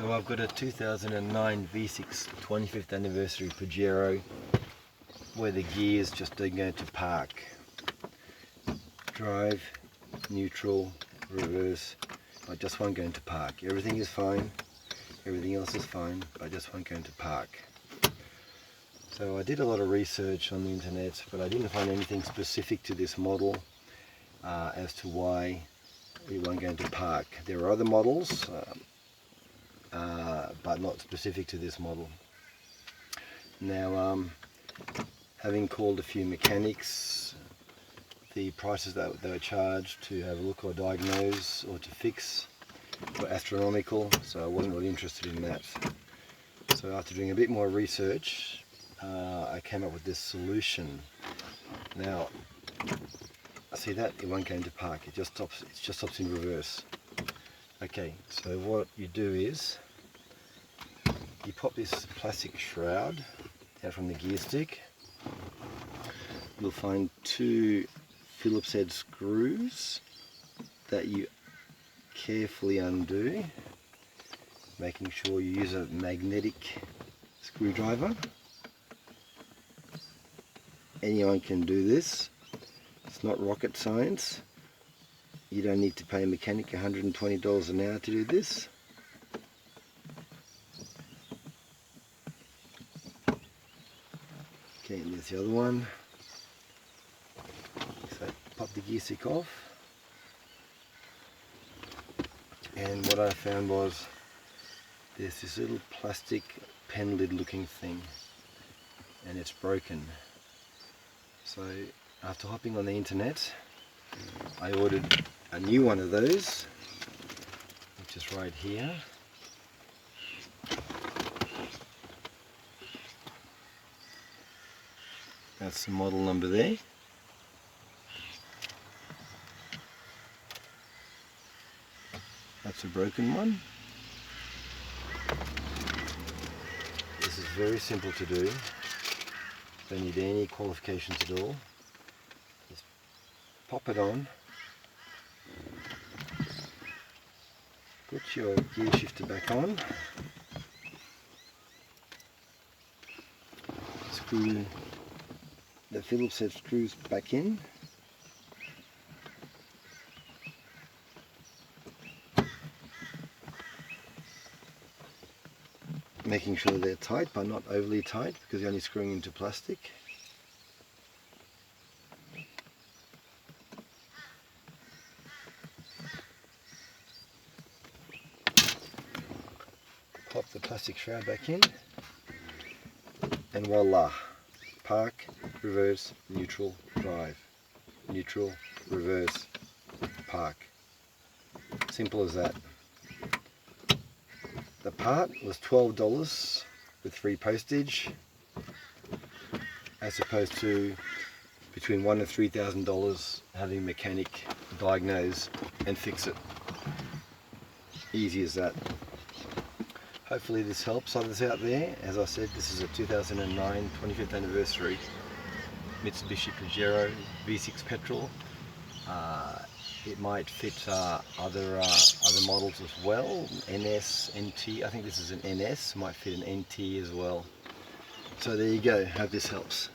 So I've got a 2009 V6 25th anniversary Pajero where the gears just don't go to park. Drive, neutral, reverse, I just won't go into park. Everything is fine, everything else is fine, but I just won't go into park. So I did a lot of research on the internet, but I didn't find anything specific to this model as to why it won't go into park. There are other models, but not specific to this model. Now, having called a few mechanics, the prices that they were charged to have a look or diagnose or to fix were astronomical, so I wasn't really interested in that. So after doing a bit more research, I came up with this solution. Now, see that? It won't go into park, it just stops in reverse. Okay, so what you do is you pop this plastic shroud out from the gear stick. You'll find two Phillips head screws that you carefully undo, making sure you use a magnetic screwdriver. Anyone can do this. It's not rocket science. You don't need to pay a mechanic $120 an hour to do this. Okay, and there's the other one. So pop the gear stick off. And what I found was there's this little plastic pen lid looking thing, and it's broken. So after hopping on the internet, I ordered a new one of those, which is right here. That's the model number there. That's a broken one. This is very simple to do. Don't need any qualifications at all. Just pop it on. Put your gear shifter back on. Screw the Phillips head screws back in. Making sure they're tight but not overly tight, because you're only screwing into plastic. Pop the plastic shroud back in, and voila! Park, reverse, neutral, drive. Neutral, reverse, park. Simple as that. The part was $12 with free postage, as opposed to between $1,000 and $3,000 having a mechanic diagnose and fix it. Easy as that. Hopefully this helps others out there. As I said, this is a 2009 25th anniversary Mitsubishi Pajero V6 petrol. It might fit other models as well, NS, NT. I think this is an NS, might fit an NT as well. So there you go, hope this helps.